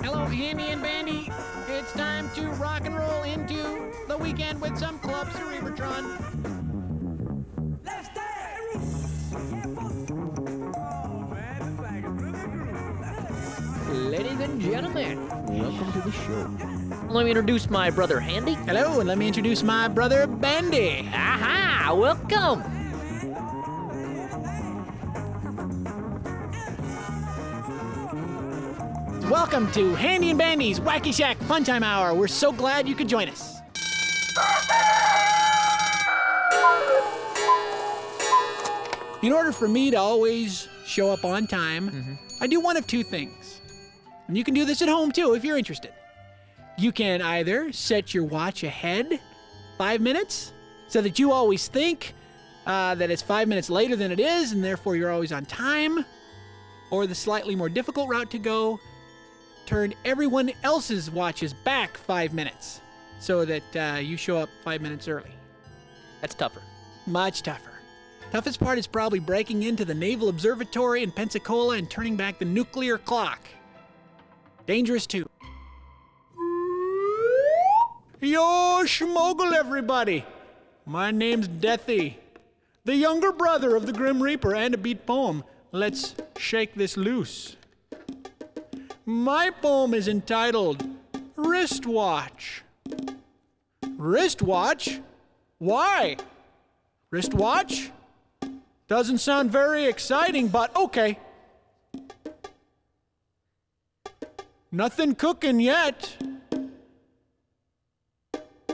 Hello, Handy and Bandy. It's time to rock and roll into the weekend with some Club Cerebratron. Let's dance! Ladies and gentlemen, welcome to the show. Let me introduce my brother Handy. Hello, and let me introduce my brother Bandy. Aha, welcome. Welcome to Handy and Bandy's Wacky Shack Fun Time Hour. We're so glad you could join us. In order for me to always show up on time, I do one of two things. And you can do this at home too if you're interested. You can either set your watch ahead 5 minutes so that you always think that it's 5 minutes later than it is and therefore you're always on time. Or the slightly more difficult route to go, turn everyone else's watches back 5 minutes so that you show up 5 minutes early. That's tougher. Much tougher. Toughest part is probably breaking into the Naval Observatory in Pensacola and turning back the nuclear clock. Dangerous too. Yo, schmoggle everybody. My name's Deathy, the younger brother of the Grim Reaper and a beat poem. Let's shake this loose. My poem is entitled Wristwatch. Wristwatch? Why? Wristwatch? Doesn't sound very exciting, but okay. Nothing cooking yet.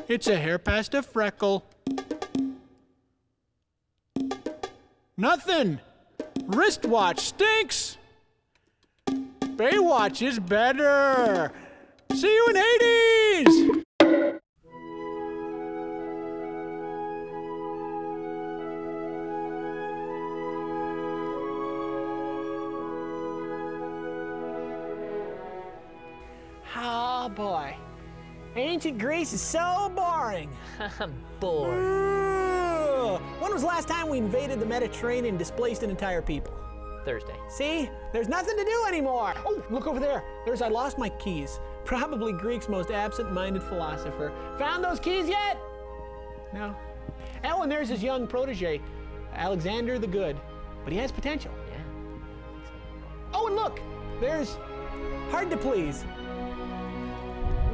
It's a hair past a freckle. Nothing. Wristwatch stinks. Baywatch is better. See you in Hades! Oh boy. Ancient Greece is so boring. I'm bored. When was the last time we invaded the Mediterranean and displaced an entire people? Thursday. See? There's nothing to do anymore. Oh, look over there. I lost my keys. Probably Greek's most absent-minded philosopher. Found those keys yet? No. Oh, and there's his young protege, Alexander the Good. But he has potential. Yeah. Oh, and look, there's Hard to Please.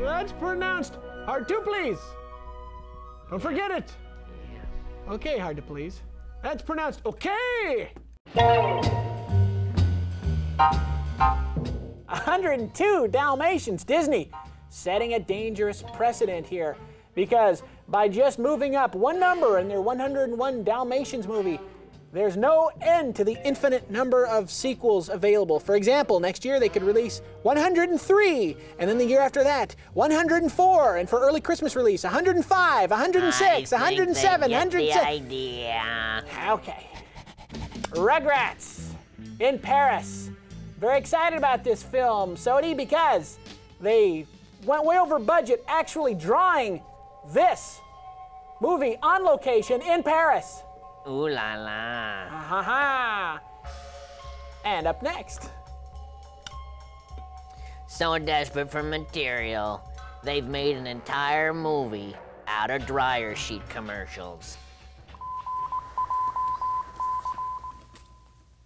That's pronounced Hard to Please. Don't forget it. Yeah. Okay, Hard to Please. That's pronounced okay. 102 Dalmatians. Disney setting a dangerous precedent here because by just moving up one number in their 101 Dalmatians movie, there's no end to the infinite number of sequels available. For example, next year they could release 103, and then the year after that, 104, and for early Christmas release, 105, 106, 107, 106. The idea. Okay. Rugrats in Paris. Very excited about this film, Sodi, because they went way over budget actually drawing this movie on location in Paris. Ooh la la. Ha ha ha. And up next. So desperate for material, they've made an entire movie out of dryer sheet commercials.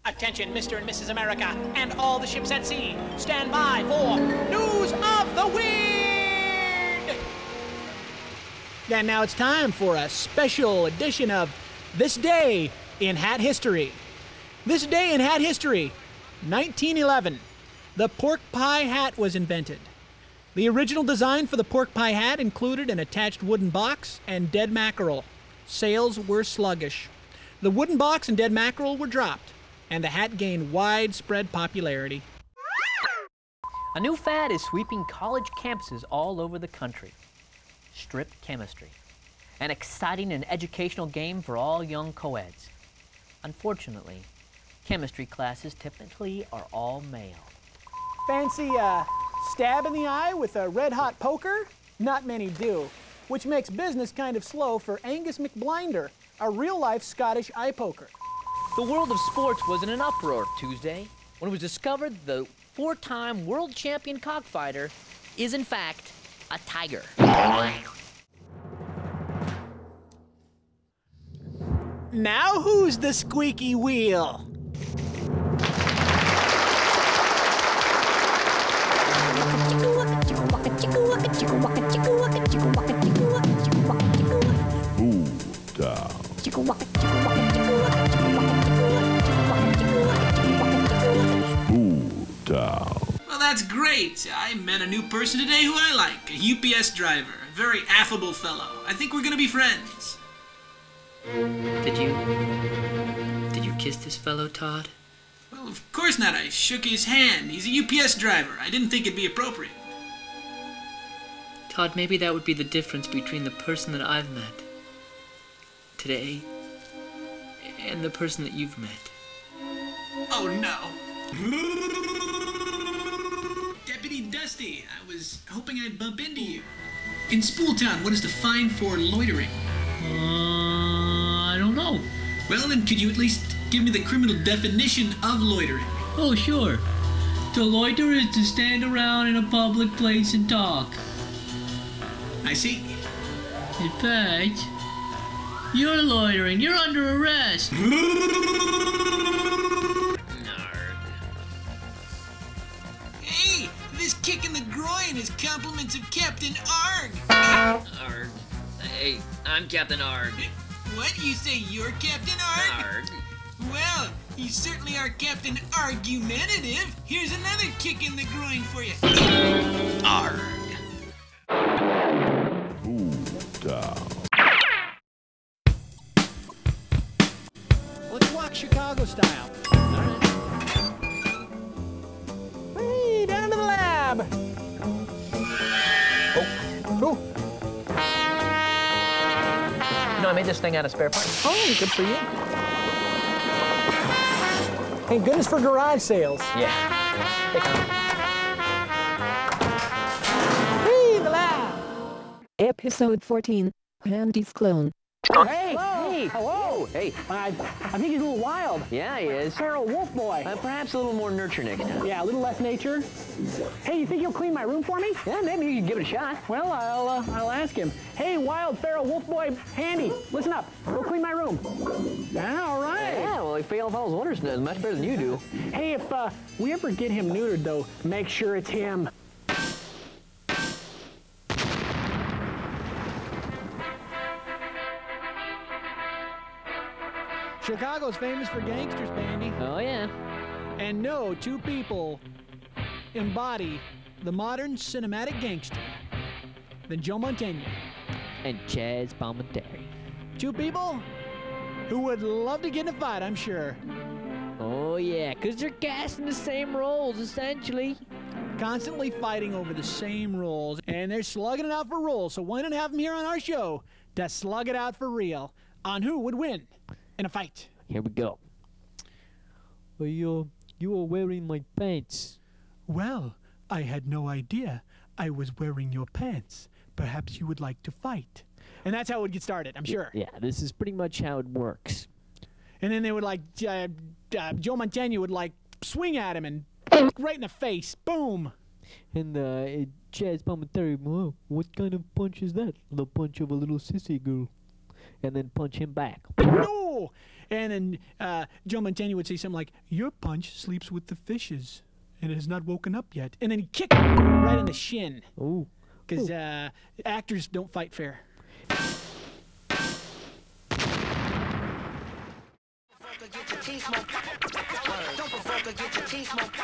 Attention, Mr. and Mrs. America, and all the ships at sea. Stand by for News of the Weird! And now it's time for a special edition of This Day in Hat History. This day in hat history, 1911. The pork pie hat was invented. The original design for the pork pie hat included an attached wooden box and dead mackerel. Sales were sluggish. The wooden box and dead mackerel were dropped, and the hat gained widespread popularity. A new fad is sweeping college campuses all over the country. Stripped chemistry. An exciting and educational game for all young co-eds. Unfortunately, chemistry classes typically are all male. Fancy a stab in the eye with a red-hot poker? Not many do, which makes business kind of slow for Angus McBlinder, a real-life Scottish eye poker. The world of sports was in an uproar Tuesday when it was discovered the four-time world champion cockfighter is, in fact, a tiger. Now who's the squeaky wheel? Well, that's great. I met a new person today who I like, a UPS driver, a very affable fellow. I think we're gonna be friends. Did you kiss this fellow, Todd? Well, of course not. I shook his hand. He's a UPS driver. I didn't think it'd be appropriate. Todd, maybe that would be the difference between the person that I've met today and the person that you've met. Oh, no. Deputy Dusty, I was hoping I'd bump into you. In Spooltown, what is the fine for loitering? I don't know. Well, then, could you at least give me the criminal definition of loitering? Oh, sure. To loiter is to stand around in a public place and talk. I see. In fact, you're loitering. You're under arrest. Hey, this kick in the groin is compliments of Captain Arg. Arg. Hey, I'm Captain Arg. What? You say you're Captain Arg? Arg. Well, you certainly are Captain Argumentative. Here's another kick in the groin for you. Arg. Let's walk Chicago style. Hey, down to the lab. Oh. You know, I made this thing out of spare parts. Oh, good for you. Thank goodness for garage sales. Yeah. Hey, Tom. Hey, the lab. Episode 14, Bandy's clone. Hey, hey, hello. Hey. I think he's a little wild. Yeah, he is. Feral wolf boy. Perhaps a little more nurture next time. Yeah, a little less nature. Hey, you think you'll clean my room for me? Yeah, maybe you can give it a shot. Well, I'll ask him. Hey, wild feral wolf boy, Handy, listen up. Go clean my room. Yeah, all right. Yeah, well, if Feral Fellow's Wonders does much better than you do. Hey, if we ever get him neutered, though, make sure it's him. Chicago's famous for gangsters, Bandy. Oh, yeah. And no two people embody the modern cinematic gangster than Joe Montana. And Chaz Palminteri. Two people who would love to get in a fight, I'm sure. Oh, yeah, because they're casting the same roles, essentially. Constantly fighting over the same roles, and they're slugging it out for roles. So why not have them here on our show to slug it out for real on who would win in a fight? Here we go. You are wearing my pants. Well, I had no idea I was wearing your pants. Perhaps you would like to fight. And that's how it would get started, I'm sure. Yeah, this is pretty much how it works. And then they would Joe Montana would swing at him and right in the face. Boom. And Chaz Palminteri, "Whoa, what kind of punch is that? The punch of a little sissy girl." And then punch him back. No! And then Joe Montana would say something like, "Your punch sleeps with the fishes, and it has not woken up yet." And then he'd kick him right in the shin. Oh. Because actors don't fight fair. Get your teeth smoked. Don't provoke or get your teeth smoked.